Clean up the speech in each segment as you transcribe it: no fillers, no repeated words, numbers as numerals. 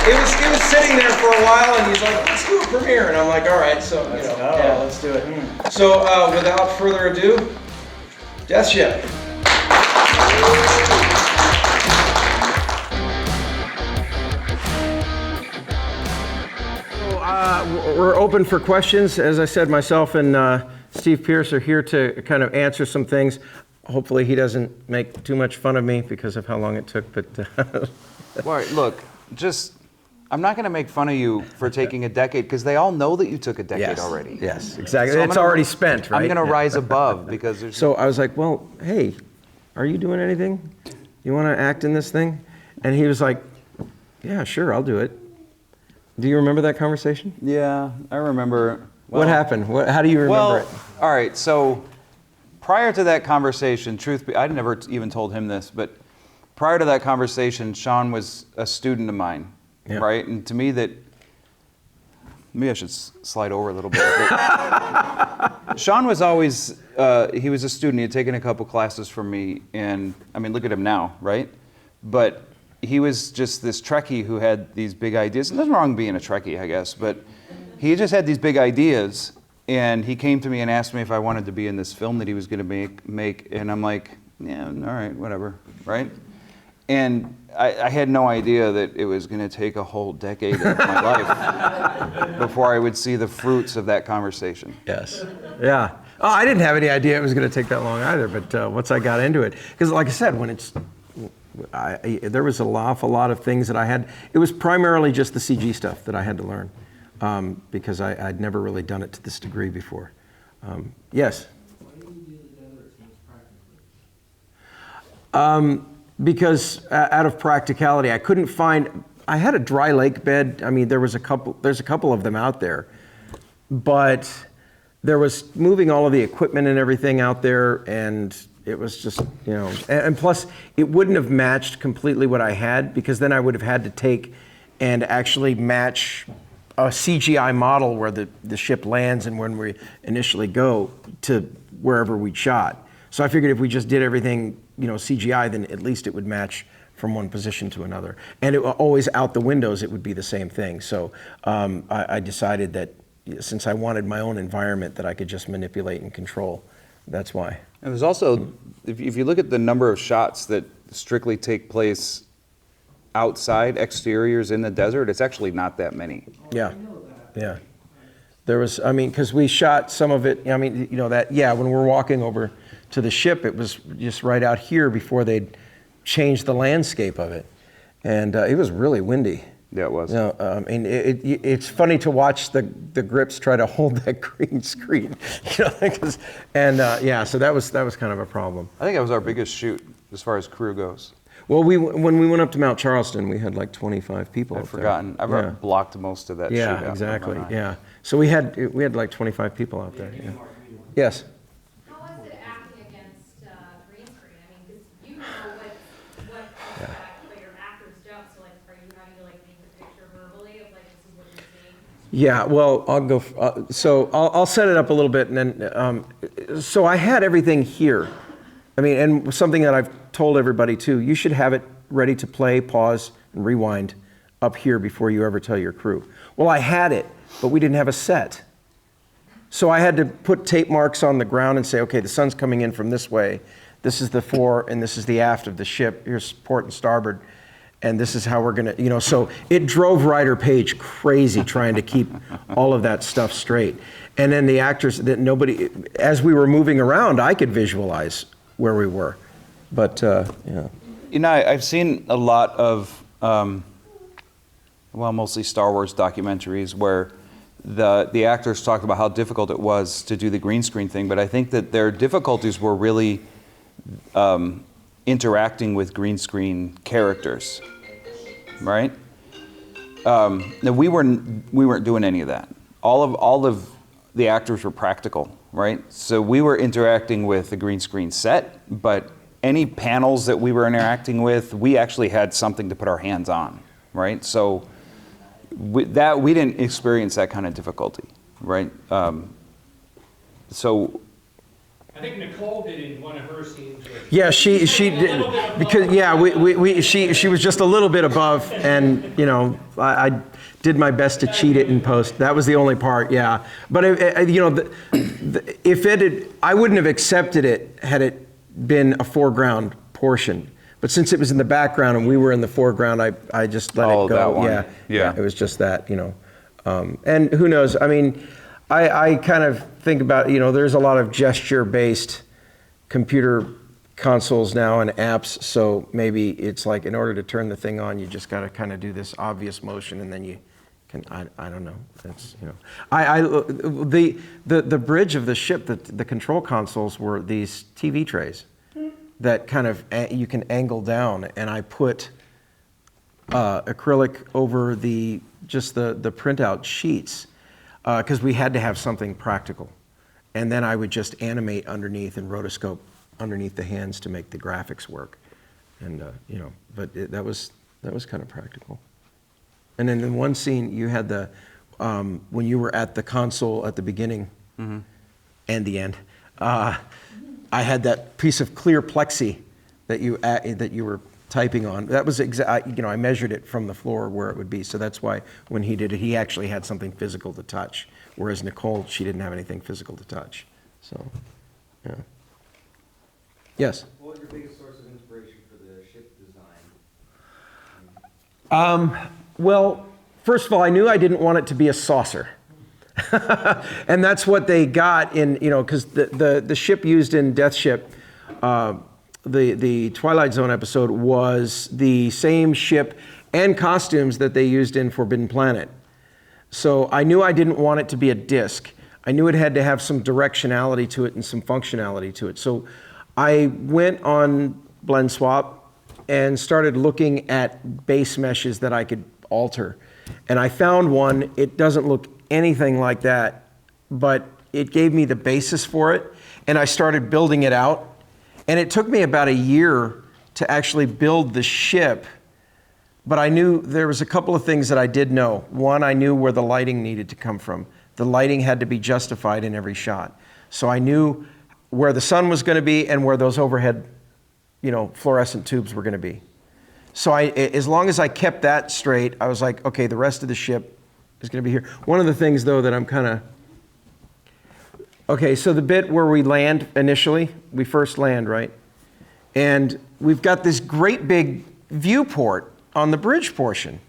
it was sitting there for a while, and he's like, let's do a premiere. And I'm like, all right, so, yeah, let's do it. So, without further ado, Death Ship. We're open for questions. As I said, myself and Steve Pierce are here to kind of answer some things. Hopefully he doesn't make too much fun of me because of how long it took, but... Well, look, I'm not going to make fun of you for taking a decade, because they all know that you took a decade already. Yes, exactly. So it's already spent, right? I'm going to rise above, because there's... So I was like, well, hey, are you doing anything? You want to act in this thing? And he was like, yeah, sure, I'll do it. Do you remember that conversation? Yeah, I remember. Well, what happened? How do you remember it? All right, so prior to that conversation, I never even told him this, but prior to that conversation, Sean was a student of mine, right? And to me maybe I should slide over a little bit. Sean was always, he was a student. He had taken a couple classes from me, and I mean, look at him now, right? But he was just this Trekkie who had these big ideas. And nothing wrong being a Trekkie, I guess, but he just had these big ideas, and he came to me and asked me if I wanted to be in this film that he was going to make, and I'm like, yeah, all right, whatever, right? And I had no idea that it was going to take a whole decade of my life before I would see the fruits of that conversation. Yes. Yeah. Oh, I didn't have any idea it was going to take that long either, but once I got into it, because like I said, when there was an awful lot of things that I had. It was primarily just the CG stuff that I had to learn, because I'd never really done it to this degree before. Yes? Why didn't you do the desert practically? Because out of practicality, I couldn't find. I had a dry lake bed. I mean, there's a couple of them out there, but there was moving all of the equipment and everything out there, and it was just, and plus it wouldn't have matched completely what I had, because then I would have had to take and actually match a CGI model where the ship lands and when we initially go to wherever we shot. So I figured if we just did everything, CGI, then at least it would match from one position to another. And it always out the windows, it would be the same thing. So I decided that since I wanted my own environment that I could just manipulate and control, that's why. And there's also, if you look at the number of shots that strictly take place outside, exteriors in the desert, it's actually not that many. Yeah, yeah. There was, because we shot some of it, when we're walking over to the ship, it was just right out here before they'd changed the landscape of it. And it was really windy. Yeah, it was. It's funny to watch the grips try to hold that green screen, so that was kind of a problem. I think that was our biggest shoot as far as crew goes. Well, when we went up to Mount Charleston, we had like 25 people. I've forgotten. I've blocked most of that shoot. Yeah, exactly. Yeah. So we had like 25 people out there. Yeah. Yes. How was it acting against green screen? Because you know what but your actors don't. So are you having to paint the picture verbally of this is what you're seeing? Yeah. Well, I'll go. So I'll set it up a little bit, and then so I had everything here. And something that I've told everybody too, you should have it ready to play, pause, and rewind up here before you ever tell your crew. Well, I had it, but we didn't have a set. So I had to put tape marks on the ground and say, okay, the sun's coming in from this way. This is the fore and this is the aft of the ship. Here's port and starboard. And this is how we're gonna, so it drove Ryder Page crazy trying to keep all of that stuff straight. And then the actors, that nobody, as we were moving around, I could visualize where we were, but I've seen a lot of, mostly Star Wars documentaries where the actors talked about how difficult it was to do the green screen thing, but I think that their difficulties were really interacting with green screen characters, right? Now we weren't doing any of that. All of the actors were practical. Right? So we were interacting with the green screen set, but any panels that we were interacting with, we actually had something to put our hands on, right? So we didn't experience that kind of difficulty, right? So I think Nicole did in one of her scenes. Yeah, she did, because, yeah, she was just a little bit above, and, you know, I did my best to cheat it in post. That was the only part, yeah. But, you know, if it had, I wouldn't have accepted it had it been a foreground portion. But since it was in the background and we were in the foreground, I just let it go. That one. Yeah, it was just that, you know. And who knows, I mean, I kind of think about, you know, there's a lot of gesture-based computer consoles now and apps, so maybe it's like in order to turn the thing on, you just got to kind of do this obvious motion, and then you can, I don't know, that's, you know. The bridge of the ship, the control consoles were these TV trays that kind of, you can angle down, and I put acrylic over just the printout sheets, because we had to have something practical. And then I would just animate underneath and rotoscope underneath the hands to make the graphics work. And, you know, but that was kind of practical. And then in one scene, you had when you were at the console at the beginning and the end, I had that piece of clear plexi that you were typing on. That was you know, I measured it from the floor where it would be. So that's why when he did it, he actually had something physical to touch. Whereas Nicole, she didn't have anything physical to touch. So, yeah. Yes? What was your biggest source of inspiration for the ship design? Well, first of all, I knew I didn't want it to be a saucer. And that's what they got in, you know, because the ship used in Death Ship, the Twilight Zone episode, was the same ship and costumes that they used in Forbidden Planet. So I knew I didn't want it to be a disc. I knew it had to have some directionality to it and some functionality to it. So I went on Blend Swap and started looking at base meshes that I could alter. And I found one. It doesn't look anything like that, but it gave me the basis for it, and I started building it out. And it took me about a year to actually build the ship, but I knew there was a couple of things that I did know. One, I knew where the lighting needed to come from. The lighting had to be justified in every shot. So I knew where the sun was going to be and where those overhead, you know, fluorescent tubes were going to be. So as long as I kept that straight, I was like, okay, the rest of the ship is going to be here. One of the things, though, that I'm kind of... Okay, so the bit where we land initially, we first land, right? And we've got this great big viewport on the bridge portion.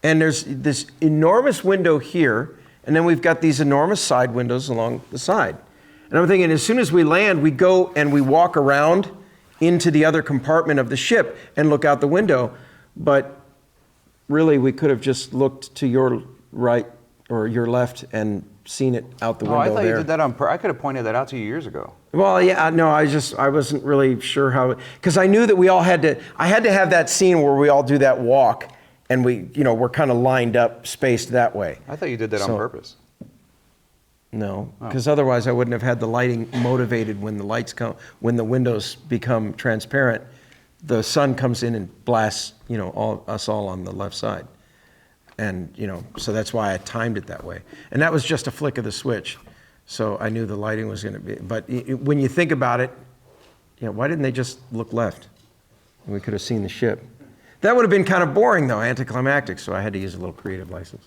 And there's this enormous window here, and then we've got these enormous side windows along the side. And I'm thinking, as soon as we land, we go and we walk around into the other compartment of the ship and look out the window. But really, we could have just looked to your right or your left and seen it out the window I thought there. you did that on purpose. I could have pointed that out to you years ago. Well, yeah, no, I wasn't really sure how, because I knew that I had to have that scene where we all do that walk, and we're kind of lined up, spaced that way. I thought you did that on purpose. No, because otherwise I wouldn't have had the lighting motivated when the lights come, when the windows become transparent, the sun comes in and blasts, us all on the left side. And, so that's why I timed it that way. And that was just a flick of the switch. So I knew the lighting was going to be, but when you think about it, why didn't they just look left? We could have seen the ship. That would have been kind of boring though, anticlimactic, so I had to use a little creative license.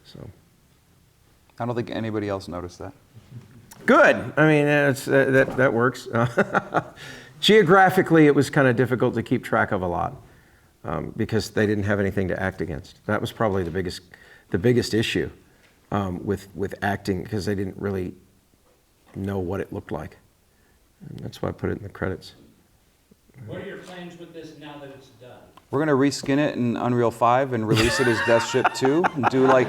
So. I don't think anybody else noticed that. Good. I mean, that works. Geographically, it was kind of difficult to keep track of a lot because they didn't have anything to act against. That was probably the biggest issue with acting, because they didn't really know what it looked like. And that's why I put it in the credits. What are your plans with this now that it's done? We're gonna reskin it in Unreal 5 and release it as Death Ship 2 and do like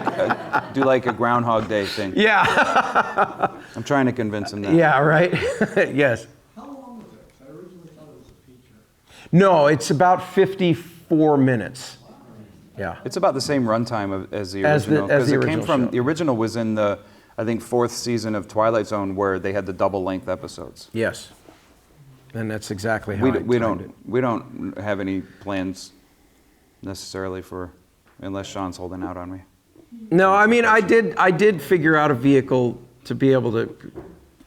a Groundhog Day thing. Yeah. I'm trying to convince him that. Yeah, right? Yes. How long was it? I originally thought it was a feature. No, it's about 54 minutes. Yeah. It's about the same runtime as the As the- original. as the it came original from show. the original was in the, I think, 4th season of Twilight Zone, where they had the double length episodes. Yes. And that's exactly how We I timed it. we don't have any plans necessarily unless Sean's holding out on me. No, I mean, I did figure out a vehicle to be able to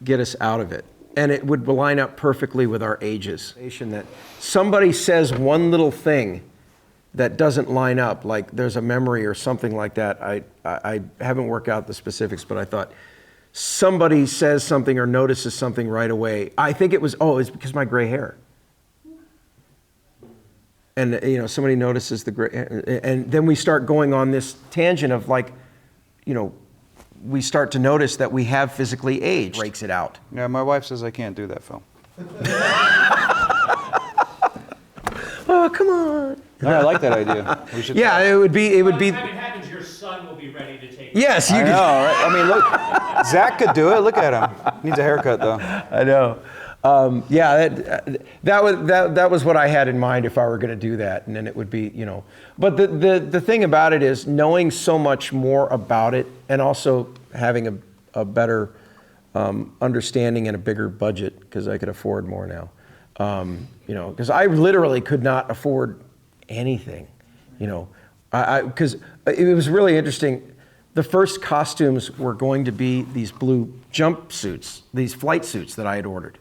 get us out of it. and it would line up perfectly with our ages. That somebody says one little thing that doesn't line up, like there's a memory or something like that. I haven't worked out the specifics, but I thought somebody says something or notices something right away. I think it was, it's because of my gray hair. And, somebody notices the gray hair. And then we start going on this tangent of like, we start to notice that we have physically aged. Breaks it out. Yeah, my wife says I can't do that, Phil. Oh, come on. No, I like that idea. We should. Yeah, it would be. By the time it happens, your son will be ready to take it. Yes, you I could. know, right? I mean, look, Zach could do it. Look at him. Needs a haircut though. I know. That was what I had in mind if I were going to do that, and then it would be, But the thing about it is knowing so much more about it, and also having a better understanding and a bigger budget because I could afford more now. Because I literally could not afford anything, because it was really interesting. The first costumes were going to be these blue jumpsuits, these flight suits that I had ordered.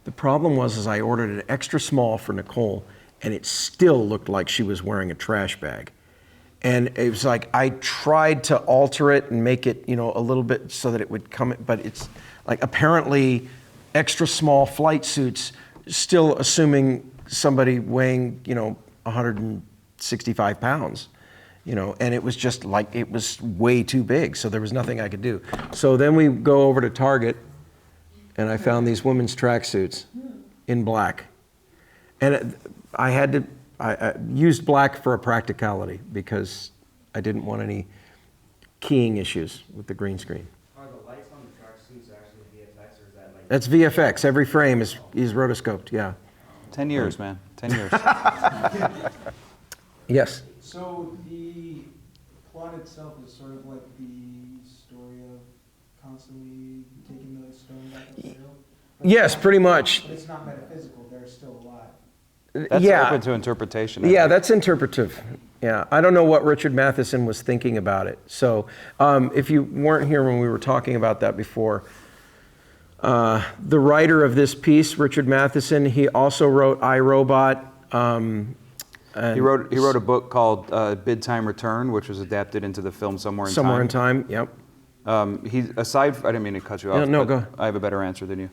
The problem was I ordered an extra small for Nicole, and it still looked like she was wearing a trash bag. And it was like I tried to alter it and make it, a little bit so that it would come, but it's like apparently extra small flight suits, still assuming somebody weighing, 165 pounds, and it was just like, it was way too big. So there was nothing I could do. So then we go over to Target, and I found these women's tracksuits in black. And I used black for a practicality because I didn't want any keying issues with the green screen. Are the lights on the tracksuits actually VFX, or is that like? That's VFX. Every frame is rotoscoped, yeah. 10 years, man. 10 years. Yes. So the plot itself is sort of like the story of constantly taking the stone back up the hill? Yes, pretty much. But it's not metaphysical, there's still a lot. That's Yeah. open to interpretation. I Yeah, think. that's interpretive. Yeah, I don't know what Richard Matheson was thinking about it. So if you weren't here when we were talking about that before, the writer of this piece, Richard Matheson, he also wrote I, Robot. He wrote a book called Bid Time Return, which was adapted into the film Somewhere in Time. Somewhere in Time, yep. I didn't mean to cut you off. No, but go. I have a better answer than you.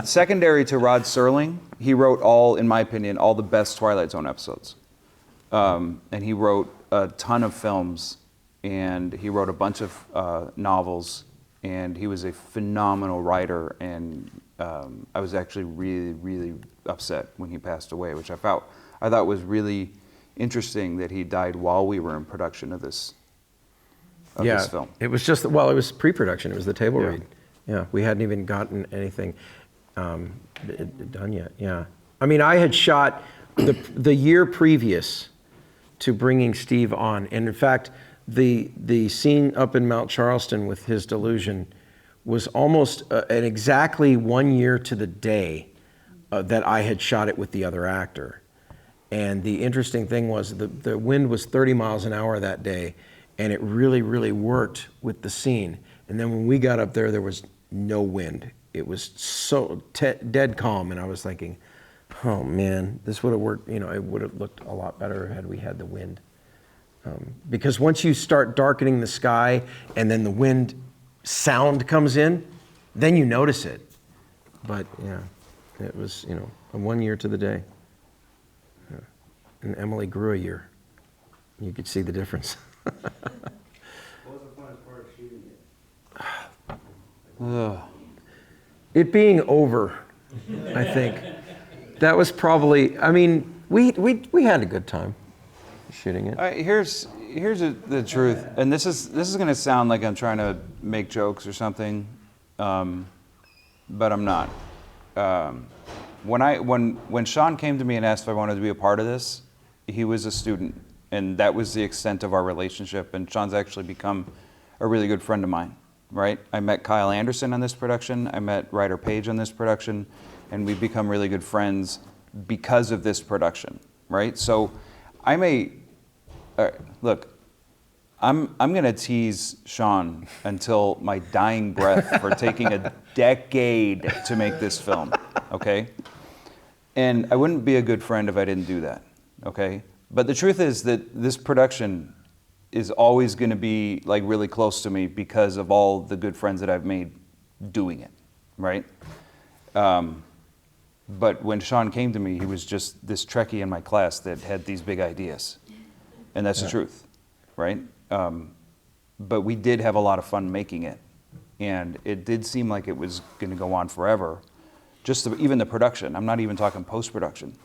Secondary to Rod Serling, he wrote in my opinion, all the best Twilight Zone episodes. And he wrote a ton of films, and he wrote a bunch of novels, and he was a phenomenal writer. And I was actually really, really upset when he passed away, which I thought was really interesting that he died while we were in production of this. This film. It was just, it was pre-production. It was the table Yeah. read. Yeah, we hadn't even gotten anything done yet. Yeah, I mean, I had shot the year previous to bringing Steve on, and in fact, the scene up in Mount Charleston with his delusion was almost an exactly 1 year to the day that I had shot it with the other actor. And the interesting thing was the wind was 30 miles an hour that day, and it really, really worked with the scene. And then when we got up there was no wind. It was so dead calm, and I was thinking, oh man, this would have worked, it would have looked a lot better had we had the wind. Because once you start darkening the sky and then the wind sound comes in, then you notice it. But yeah, it was, a 1 year to the day. Yeah. And Emily grew a year. You could see the difference. What was the funnest part of shooting it? Ugh. It being over, I think. That was probably, I mean, we had a good time shooting it. Here's the truth, and this is going to sound like I'm trying to make jokes or something, but I'm not. When Sean came to me and asked if I wanted to be a part of this, he was a student, and that was the extent of our relationship. And Sean's actually become a really good friend of mine. Right? I met Kyle Anderson on this production. I met Ryder Page on this production, and we've become really good friends because of this production. Right? So look, I'm going to tease Sean until my dying breath for taking decade to make this film, okay? And I wouldn't be a good friend if I didn't do that, okay? But the truth is that this production is always going to be like really close to me because of all the good friends that I've made doing it, right? But when Sean came to me, he was just this Trekkie in my class that had these big ideas. And that's the truth, right? But we did have a lot of fun making it. And it did seem like it was going to go on forever. Even the production. I'm not even talking post-production.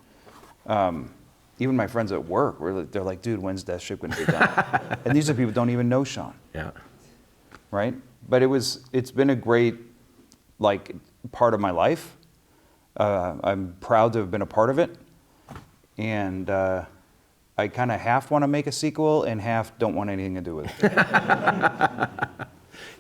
Even my friends at work, they're like, dude, when's Death Ship going to be done? And these are people who don't even know Sean. Yeah. Right? But it's been a great part of my life. I'm proud to have been a part of it. And I kind of half want to make a sequel and half don't want anything to do with it.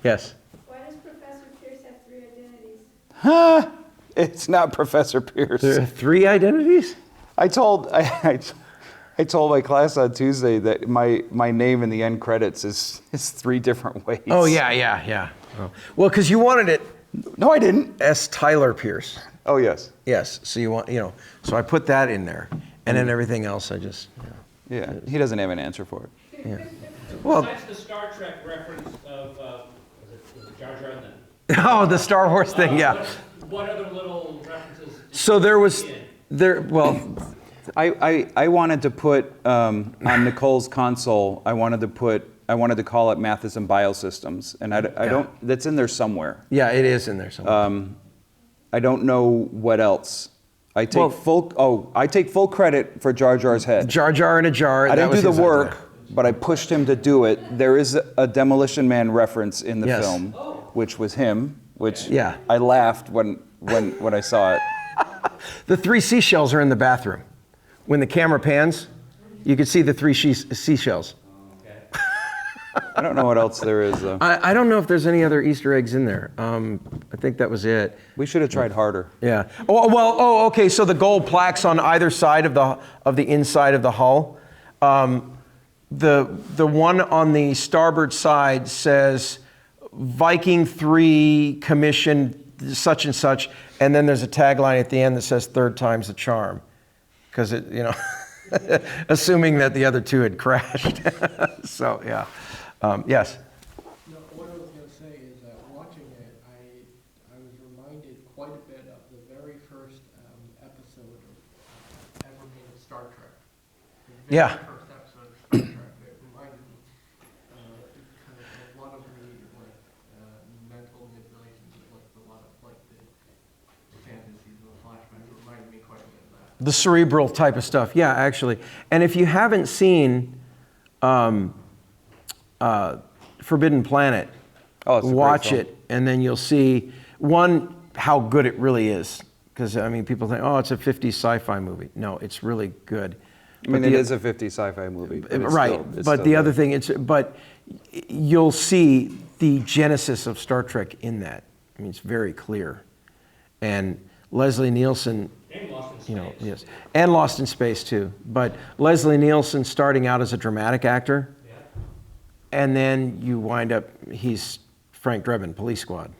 Yes. Why does Professor Pierce have 3 identities? Huh? It's not Professor Pierce. There are 3 identities? I told my class on Tuesday that my name in the end credits is 3 different ways. Oh, yeah. Oh. Well, because you wanted it No, I didn't. S. Tyler Pierce. Oh, yes. Yes. So you want, so I put that in there. And then everything else I just, Yeah, he doesn't have an answer for it. yeah. Well, Besides the Star Trek reference of, was it Jar Jar then? oh, the Star Wars thing, yeah. What other little references? did So you there was, put in? well, I wanted to put on Nicole's console. I wanted to call it Matheson Biosystems, and I don't. That's in there somewhere. yeah, it is in there somewhere. I don't know what else. I take full credit for Jar Jar's head. Jar Jar in a jar. I that didn't was do the his idea. work, but I pushed him to do it. There is a Demolition Man reference in the Yes. film, which was him. Which Yeah. I laughed when I saw it. The 3 seashells are in the bathroom. When the camera pans, you can see the 3 seashells. I don't know what else there is though. I don't know if there's any other Easter eggs in there. I think that was it. We should have tried harder. Yeah. Okay. So the gold plaques on either side of the inside of the hull. The one on the starboard side says Viking 3 commission such and such, and then there's a tagline at the end that says "Third time's the charm," because it, assuming that the other 2 had crashed. So yeah. Yes. No, what I was going to say is that watching it, I was reminded quite a bit of the very first episode of ever made of Star Trek. The very Yeah. first episode of Star Trek. It reminded me kind of a lot of the mental manipulations of a lot of the fantasies and the flashbacks. It reminded me quite a bit of that. The cerebral type of stuff. Yeah, actually. And if you haven't seen Forbidden Planet, Oh, it's a great watch film. it, and then you'll see, one, how good it really is. Because, people think, oh, it's a 50s sci-fi movie. No, it's really good. I mean, But it the- is a 50s sci-fi movie. But it's right, still- it's but still the good. other thing, but you'll see the genesis of Star Trek in that. I mean, it's very clear. And Leslie Nielsen, And Lost in Space. yes, and Lost in Space too. But Leslie Nielsen starting out as a dramatic actor, Yeah. and then you wind up, he's Frank Drebin, Police Squad,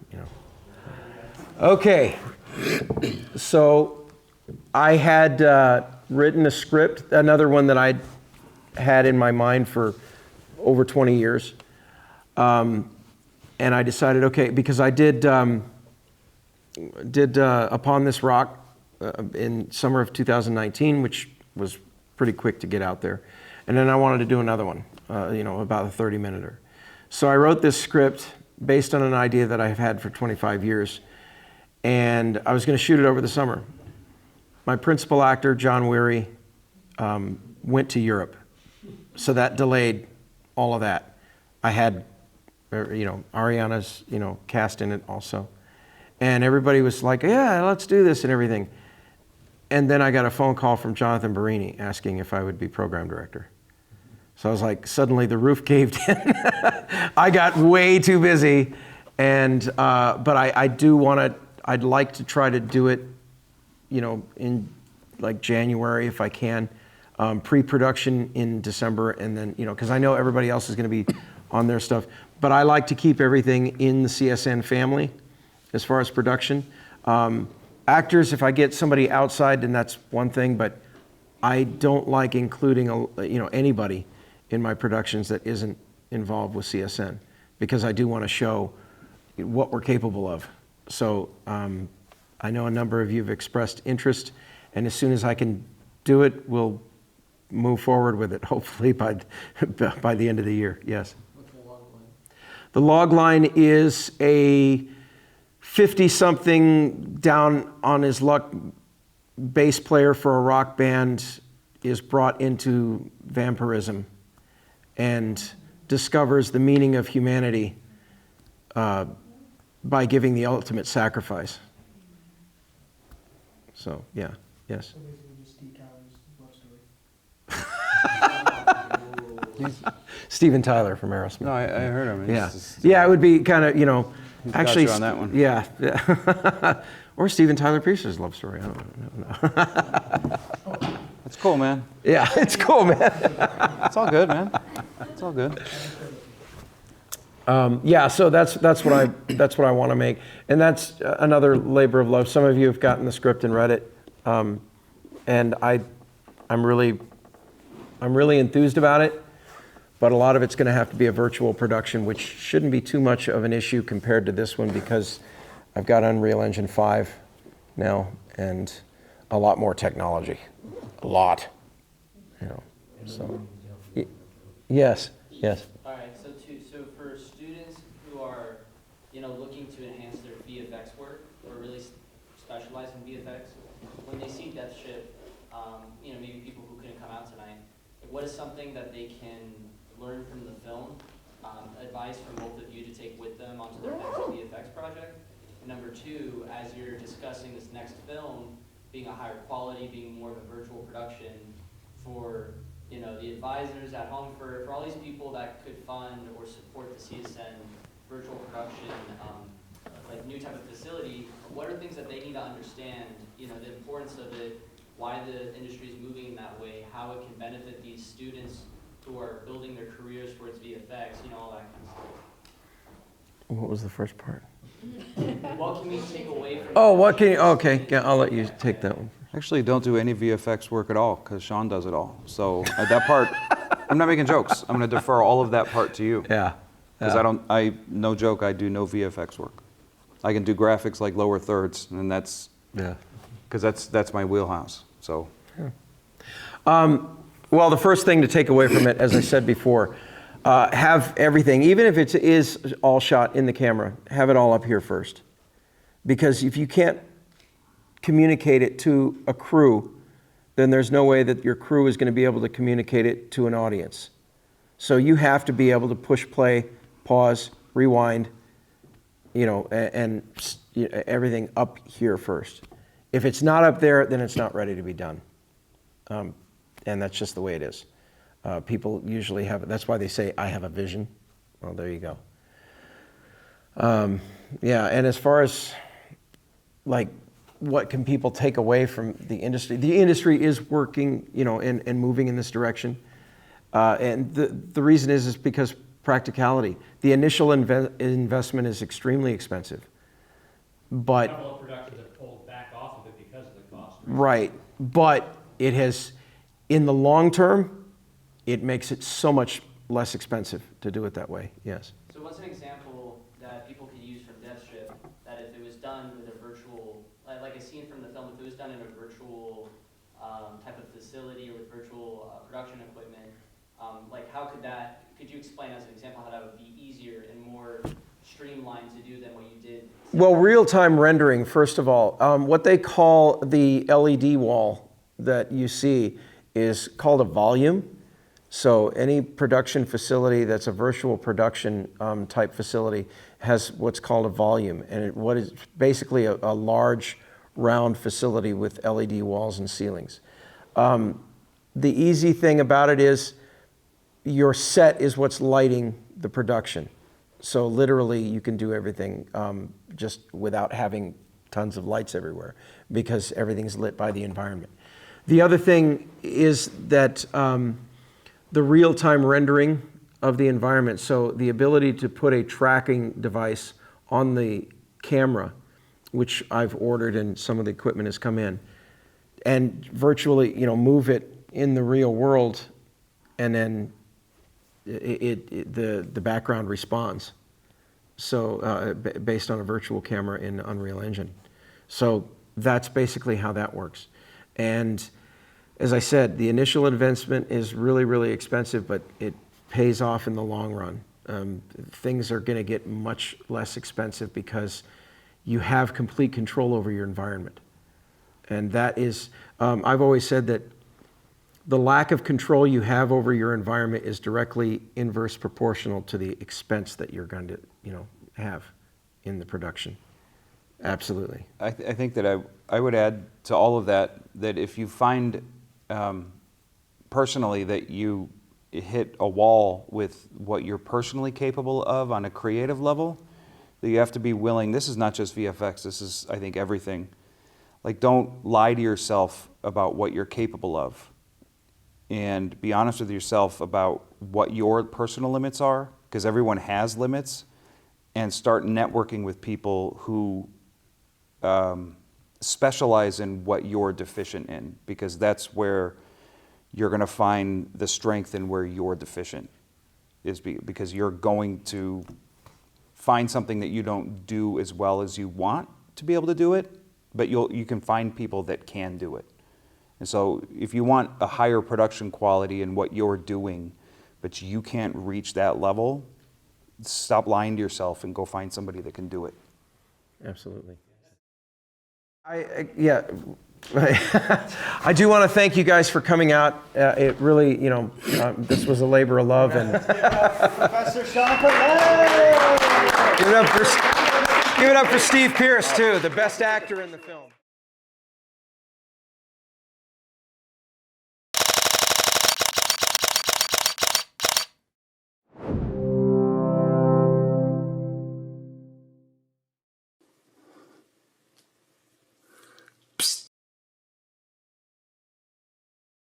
Okay, so I had written a script, another one that I'd had in my mind for over 20 years. And I decided, okay, because I did Upon This Rock in summer of 2019, which was pretty quick to get out there. And then I wanted to do another one, about a 30-minuter. So I wrote this script based on an idea that I've had for 25 years. And I was going to shoot it over the summer. My principal actor, John Weary, went to Europe. So that delayed all of that. I had, Ariana's, cast in it also. And everybody was like, yeah, let's do this and everything. And then I got a phone call from Jonathan Barini asking if I would be program director. So I was like, suddenly the roof caved in. I got way too busy. And, but I do want to, I'd like to try to do it, in like January if I can. Pre-production in December, and then, because I know everybody else is going to be on their stuff. But I like to keep everything in the CSN family. as far as production. Actors, if I get somebody outside, then that's one thing, but I don't like including anybody in my productions that isn't involved with CSN, because I do want to show what we're capable of. So I know a number of you have expressed interest, and as soon as I can do it, we'll move forward with it, hopefully by the end of the year. Yes. What's the log line? The log line is a 50-something down on his luck bass player for a rock band is brought into vampirism and discovers the meaning of humanity by giving the ultimate sacrifice. So, yeah, yes. So basically just Steve Tyler's love story. Steven Tyler from Aerosmith. No, I heard him. He's Yeah, just- yeah, it would be kind of, He's got actually, you on that one. yeah, yeah. Or Steven Tyler Pierce's love story. I don't know. It's cool, man. Yeah, it's cool, man. It's all good, man. It's all good. Yeah, so that's what I want to make, and that's another labor of love. Some of you have gotten the script and read it, and I'm really enthused about it. But a lot of it's going to have to be a virtual production, which shouldn't be too much of an issue compared to this one, because I've got Unreal Engine 5 now and a lot more technology, a lot, So, yes. All right, so for students who are, looking to enhance their VFX work or really specialize in VFX, when they see Death Ship, maybe people who couldn't come out tonight, what is something that they can learn from the film, advice from both of you to take with them onto their next VFX project? And number two, as you're discussing this next film being a higher quality, being more of a virtual production for the advisors at home, for all these people that could fund or support the CSN virtual production, like new type of facility, what are things that they need to understand, the importance of it, why the industry is moving in that way, how it can benefit these students who are building their careers towards VFX, all that kind of stuff. What was the first part? What can we take away from Oh, what can you? Okay, yeah, I'll let you take that one. Actually, don't do any VFX work at all, because Sean does it all. So at that part, I'm not making jokes. I'm going to defer all of that part to you. Yeah. Because no joke, I do no VFX work. I can do graphics like lower thirds, and that's because that's my wheelhouse. So. Well, the first thing to take away from it, as I said before, have everything, even if it is all shot in the camera, have it all up here first. Because if you can't communicate it to a crew, then there's no way that your crew is going to be able to communicate it to an audience. So you have to be able to push play, pause, rewind, and everything up here first. If it's not up there, then it's not ready to be done. And that's just the way it is. People usually have it. That's why they say, I have a vision. Well, there you go. Yeah, and as far as what can people take away from the industry is working, and moving in this direction. And the reason is because practicality. The initial investment is extremely expensive. But Several productions have pulled back off of it because of the cost. right, but it has, in the long term, it makes it so much less expensive to do it that way. Yes. So what's an example that people could use from Death Ship that if it was done with a virtual, like a scene from the film, if it was done in a virtual type of facility or with virtual production equipment, could you explain as an example how that would be easier and more streamlined to do than what you did? Well, real-time rendering, first of all. What they call the LED wall that you see is called a volume. So any production facility that's a virtual production type facility has what's called a volume. And what is basically a large round facility with LED walls and ceilings. The easy thing about it is your set is what's lighting the production. So literally you can do everything just without having tons of lights everywhere because everything's lit by the environment. The other thing is that the real-time rendering of the environment, so the ability to put a tracking device on the camera which I've ordered and some of the equipment has come in, and virtually, move it in the real world, and then the background responds. So based on a virtual camera in Unreal Engine. So that's basically how that works. And as I said, the initial investment is really, really expensive, but it pays off in the long run. Things are going to get much less expensive because you have complete control over your environment. And that is, I've always said that the lack of control you have over your environment is directly inverse proportional to the expense that you're going to, have in the production. Absolutely. I think that I would add to all of that if you find personally that you hit a wall with what you're personally capable of on a creative level, that you have to be willing, this is not just VFX, this is, I think, everything. Like, don't lie to yourself about what you're capable of, and be honest with yourself about what your personal limits are, because everyone has limits, and start networking with people who specialize in what you're deficient in, because that's where you're going to find the strength in where you're deficient, is because you're going to find something that you don't do as well as you want to be able to do it, but you can find people that can do it. And so if you want a higher production quality in what you're doing, but you can't reach that level, stop lying to yourself and go find somebody that can do it. Absolutely. I do want to thank you guys for coming out. It really, this was a labor of love. And Professor Sean Collett! give it up for Steve Pierce, too, the best actor in the film.